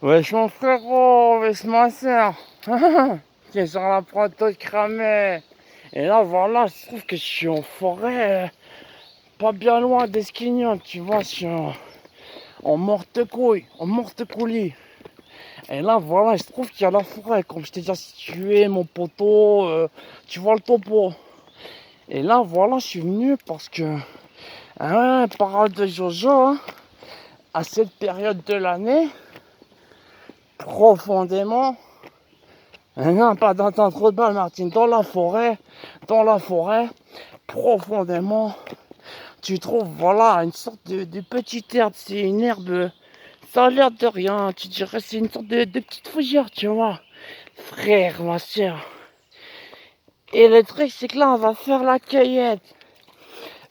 Wesh mon frérot, wesh ma soeur. Qui est sur la proto cramée. Et là voilà, je trouve que je suis en forêt, pas bien loin d'Esquignon, tu vois, je suis en morte couille, en morte coulis. Et là voilà, je trouve qu'il y a la forêt, comme je t'ai déjà situé, mon poteau, tu vois le topo. Et là voilà, je suis venu parce que, parole de Jojo, hein, à cette période de l'année, profondément. Non, pas dans un trou de balle, Martine. Dans la forêt, profondément, tu trouves, voilà, une sorte de petite herbe. C'est une herbe, ça a l'air de rien. Tu dirais, c'est une sorte de petite fougère, tu vois. Frère, ma soeur. Et le truc, c'est que là, on va faire la cueillette.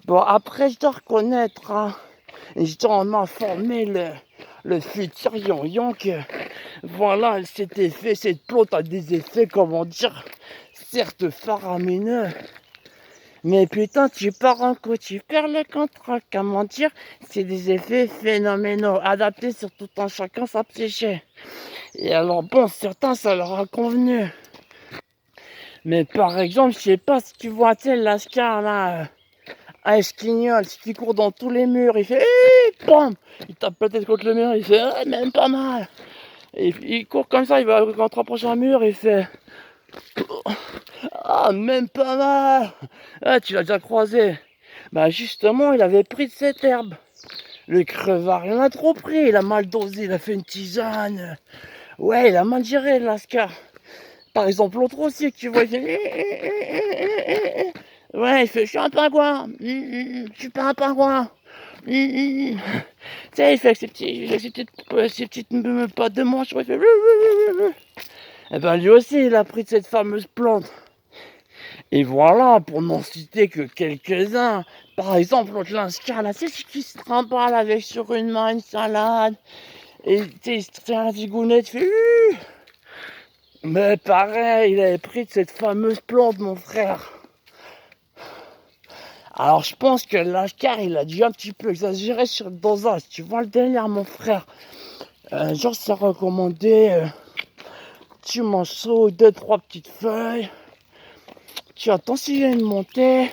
Bon, après, je dois reconnaître, hein, je dois en informer le futur Yon que, voilà, cet effet, cette plante a des effets, comment dire, certes faramineux. Mais putain, tu pars en coup, tu perds le contrôle, comment dire, c'est des effets phénoménaux, adaptés sur tout un chacun sa psyché. Et alors bon, certains ça leur a convenu. Mais par exemple, je sais pas si tu vois, tu sais, Lascar là, à Esquignol, si tu cours dans tous les murs, il fait bam, il tape la tête contre le mur, il fait même pas mal. Et il court comme ça, il va quand rapproche un mur, il fait même pas mal. Ah, tu l'as déjà croisé. Bah justement, il avait pris de cette herbe. Le crevard, il en a trop pris, il a mal dosé, il a fait une tisane. Ouais, il a mal géré, Lascar. Par exemple, l'autre aussi, que tu vois, il fait... Ouais, il fait, je suis un pingouin. Je suis pas un pingouin. Tu sais, il fait avec ses petites pattes de manche, il fait... Et ben lui aussi, il a pris de cette fameuse plante. Et voilà, pour n'en citer que quelques-uns. Par exemple, l'autre Lascar, là, c'est ce qui se trimballe avec sur une main une salade. Et tu sais, il un zigounette, il fait... Mais pareil, il avait pris de cette fameuse plante, mon frère. Alors je pense que Lascar, il a dû un petit peu exagérer sur le dosage. Tu vois le délire, mon frère. Genre, c'est recommandé. Tu manges ça, deux, trois petites feuilles. Tu attends s'il y a une montée.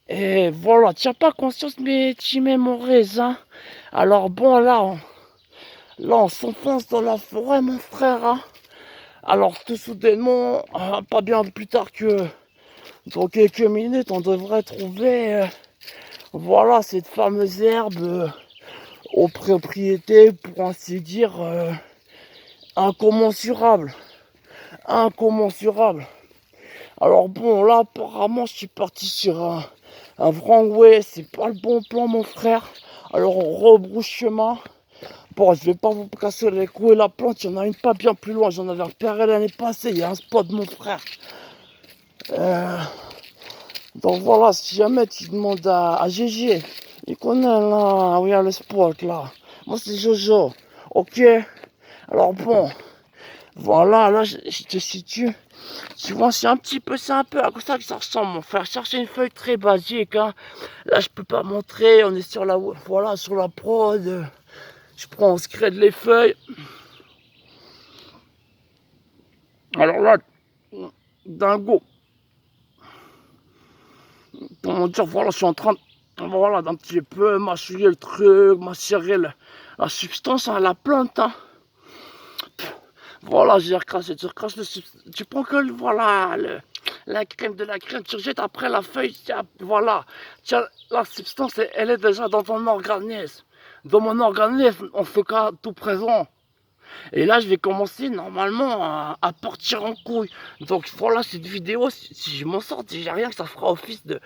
Et voilà, tu n'as pas conscience, mais tu mémorises. Hein. Alors bon, là, on s'enfonce dans la forêt, mon frère. Hein. Alors tout soudainement, pas bien plus tard que dans quelques minutes, on devrait trouver, voilà, cette fameuse herbe aux propriétés, pour ainsi dire, incommensurables. Incommensurables. Alors bon, là, apparemment, je suis parti sur un wrong way. C'est pas le bon plan, mon frère. Alors on rebrousse chemin. Bon, je vais pas vous casser les couilles. La plante, il y en a une pas bien plus loin. J'en avais repéré l'année passée. Il y a un spot, mon frère. Donc voilà, si jamais tu demandes à GG, il connaît là où il y a le spot là. Moi c'est Jojo, ok. Alors bon, voilà, là je te situe. Tu vois, c'est un peu à ça que ça ressemble, mon frère. Chercher une feuille très basique, hein. Là je peux pas montrer, on est sur la, voilà, sur la prod. Je prends, on se crée les feuilles. Alors là, dingo. Comment dire, voilà, je suis en train de, voilà, d'un petit peu mâchouiller le truc, macérer la substance, hein, la plante. Hein. Voilà, j'ai recraché, tu recraches tu prends que voilà, la crème de la crème, tu rejettes après la feuille, voilà. Tiens, la substance, elle est déjà dans ton organisme. Dans mon organisme, on fait qu'à tout présent. Et là, je vais commencer normalement à partir en couille. Donc voilà, cette vidéo, si je m'en sors, si j'ai rien, que ça fera office de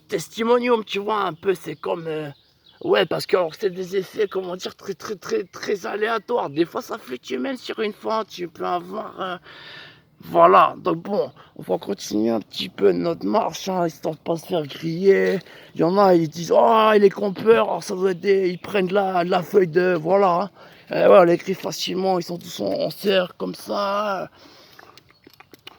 testimonium, tu vois, un peu, c'est comme... ouais, parce que c'est des effets, comment dire, très aléatoires. Des fois, ça fluctue même sur une fois, tu peux avoir... voilà, donc bon, on va continuer un petit peu notre marche, hein, histoire de pas se faire griller. Il y en a, ils disent, oh, il est campeur, alors ça doit être ils prennent de la feuille de, voilà. Hein. Ouais, on l'écrit facilement, ils sont tous en cercle comme ça.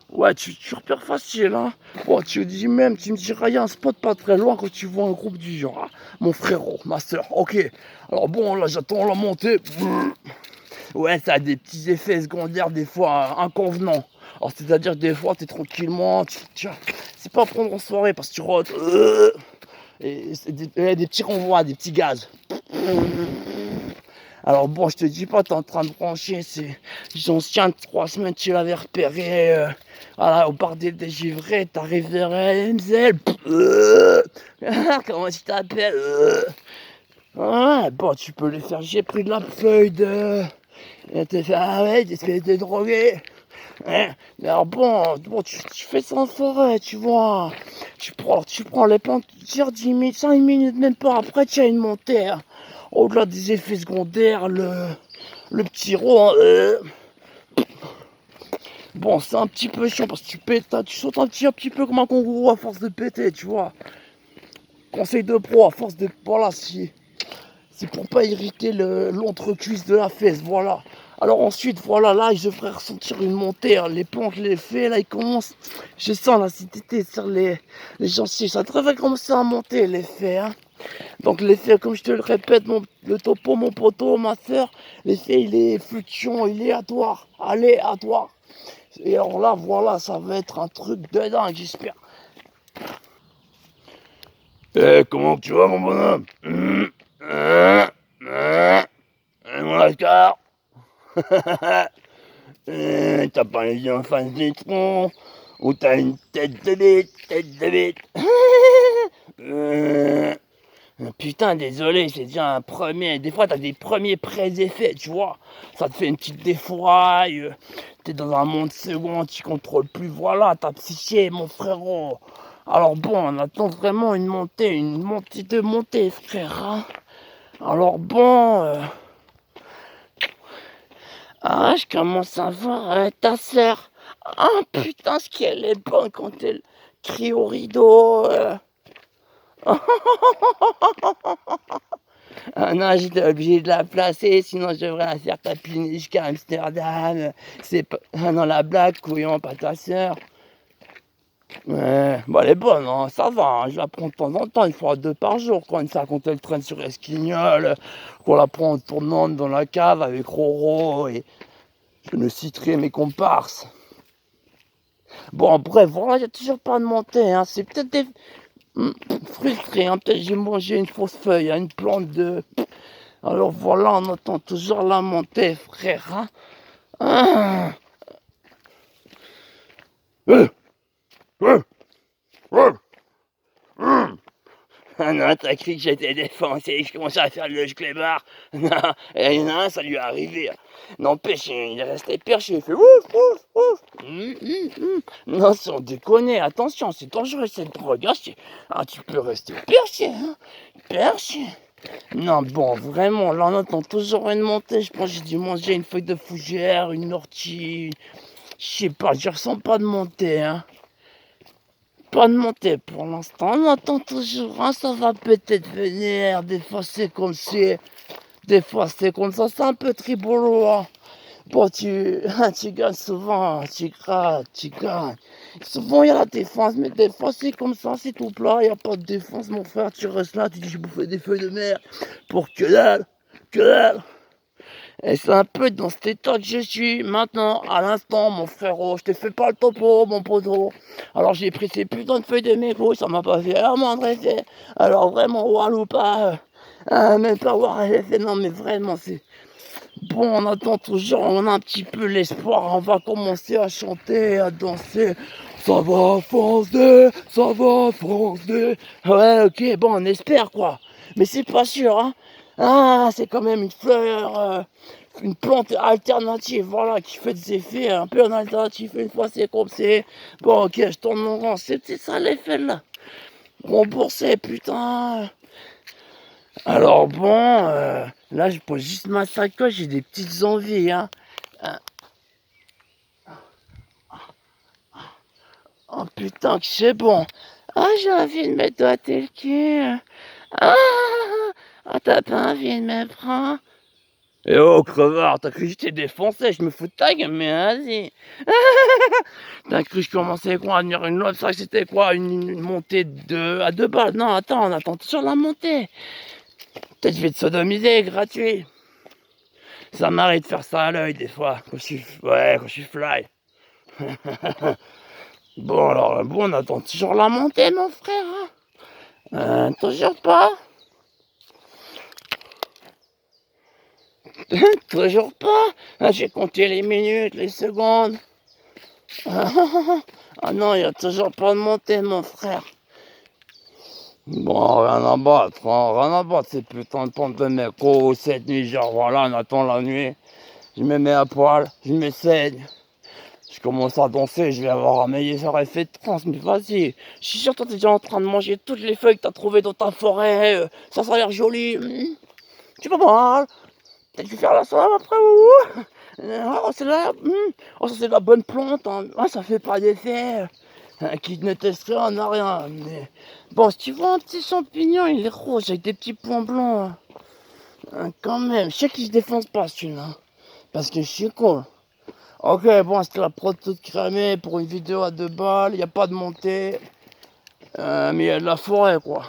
Ouais, tu repères facile, hein. Bon, tu dis même, tu me diras, il y a un spot pas très loin quand tu vois un groupe du genre. Hein. Mon frérot, ma soeur, ok. Alors bon, là, j'attends la montée. Ouais, ça a des petits effets secondaires des fois inconvenants. Alors c'est-à-dire que des fois t'es tranquillement, c'est pas prendre en soirée parce que tu rotes. Et c'est des petits renvois, des petits gaz. Alors bon, je te dis pas, t'es en train de brancher, c'est ancien de 3 semaines, tu l'avais repéré voilà, au bar des givrés, t'arrives vers MZL. Comment tu t'appelles ouais, bon, tu peux les faire, j'ai pris de la feuille de... Et t'es fait, ah ouais, t'es de drogué. Ouais. Mais alors bon, tu fais ça en forêt, tu vois. Tu prends les plantes, tu tires 10 minutes, 5 minutes, même pas. Après, tu as une montée. Hein. Au-delà des effets secondaires, le petit rond. Bon, c'est un petit peu chiant parce que tu pètes, tu sautes un petit peu comme un kangourou à force de péter, tu vois. Conseil de pro, à force de. Voilà, si. C'est pour pas irriter l'entrecuisse de la fesse, voilà. Alors ensuite, voilà, là, je devrais ressentir une montée. Hein. Les plantes, je les fais, là, ils commencent. Je sens l'acidité sur les gencives. Ça devrait commencer à monter, l'effet. Hein. Donc l'effet, comme je te le répète, le topo, mon poteau, ma soeur, l'effet, il est fluctuant, il est aléatoire. Et alors là, voilà, ça va être un truc de dingue, j'espère. Comment tu vas, mon bonhomme mon Oscar. T'as pas les yeux en face du tronc, ou t'as une tête de bite. Putain, désolé, c'est déjà un premier. Des fois, t'as des premiers pré-effets, tu vois. Ça te fait une petite défouraille. T'es dans un monde second, tu contrôles plus. Voilà, ta psyché, mon frérot. Alors bon, on attend vraiment une montée de montée, frère. Hein. Alors bon. Ah, je commence à voir ta sœur. Ah putain, ce qu'elle est bonne quand elle crie au rideau. Ah non, j'étais obligé de la placer, sinon je devrais la faire tapiner jusqu'à Amsterdam. C'est pas... Ah non, la blague, couillon, pas ta sœur. Ouais, bon, elle est bonne, hein, ça va, hein, je la prends de temps en temps, une fois 2 par jour, quoi, une fois quand elle traîne sur Esquignol, qu'on la prend en tournant dans la cave avec Roro et je ne citerai mes comparses. Bon, bref, voilà, il n'y a toujours pas de montée, hein, c'est peut-être des... frustré, hein, peut-être j'ai mangé une fausse feuille, hein, une plante de... Alors voilà, on attend toujours la montée, frère, hein. Ah. Ah non, t'as cru que j'étais défoncé, je commençais à faire le clébard. Non, et il y en a un, ça lui est arrivé. N'empêche, il est resté perché, il fait ouf, ouf, ouf. Non, sans déconner, attention, c'est dangereux cette drogue. Ah, tu peux rester perché, hein, perché. Non, bon, vraiment, là on attend toujours une montée. Je pense que j'ai dû manger une feuille de fougère, une ortie. Je sais pas, je ressens pas de montée, hein. Pas de montée pour l'instant, on attend toujours, hein, ça va peut-être venir, des fois c'est comme si, des fois c'est comme ça, c'est un peu tribolo, hein. Bon, tu gagnes souvent, tu grattes, tu gagnes. Souvent il y a la défense, mais des fois c'est comme ça, c'est tout plat, il n'y a pas de défense, mon frère, tu restes là, tu dis j'ai bouffé des feuilles de mer, pour que dalle, que dalle. Et c'est un peu dans cet état que je suis maintenant, à l'instant, mon frérot. Je te fais pas le topo, mon poteau. Alors j'ai pris ces putains de feuilles de mégot, ça m'a pas fait un moindre effet. Alors vraiment, Walou pas, même pas voir l'effet, non mais vraiment, c'est... Bon, on attend toujours, on a un petit peu l'espoir, on va commencer à chanter, à danser. Ça va, France 2. Ouais, ok, bon, on espère quoi. Mais c'est pas sûr, hein. Ah, c'est quand même une fleur, une plante alternative, voilà, qui fait des effets un peu en alternatif. Une fois c'est comme c'est. Bon, ok, je tourne mon rang, c'était ça l'effet là. Remboursé, putain. Alors bon, là je pose juste ma sacoche, j'ai des petites envies, hein. Oh putain que c'est bon. Ah, j'ai envie de me doigter le cul. Ah, t'as pas envie de me prendre? Eh oh, crevard, t'as cru que j'étais défoncé, je me fous de ta gueule, mais vas-y. T'as cru que je commençais quoi à venir une loi, ça c'était quoi une montée à 2 balles? Non, attends, on attend toujours la montée. Peut-être je vais te sodomiser, gratuit. Ça m'arrive de faire ça à l'œil des fois, quand je suis fly. Bon alors, bon, on attend toujours la montée, mon frère. Toujours pas. Toujours pas. J'ai compté les minutes, les secondes. Ah non, il n'y a toujours pas de montée, mon frère. Bon, rien à battre, hein, rien à battre, ces putains de pentes de mec. Oh, cette nuit, genre voilà, on attend la nuit. Je me mets à poil, je me saigne. Je commence à danser, je vais avoir un meilleur effet de transe, mais vas-y. Je suis sûr que toi t'es déjà en train de manger toutes les feuilles que t'as trouvées dans ta forêt. Ça a l'air joli. Tu pas mal. Peut-être que je vais faire la salade après, ouh. Oh, c'est là. Oh, ça c'est de la bonne plante. Hein. Ah, ça fait pas d'effet. Qui ne teste rien, n'a rien. Mais... Bon, si tu vois un petit champignon, il est rose avec des petits points blancs. Quand même, je sais qu'il se défonce pas celui-là. Parce que je suis cool. Ok, bon, c'était la prod toute cramée pour une vidéo à 2 balles. Il n'y a pas de montée. Mais il y a de la forêt, quoi.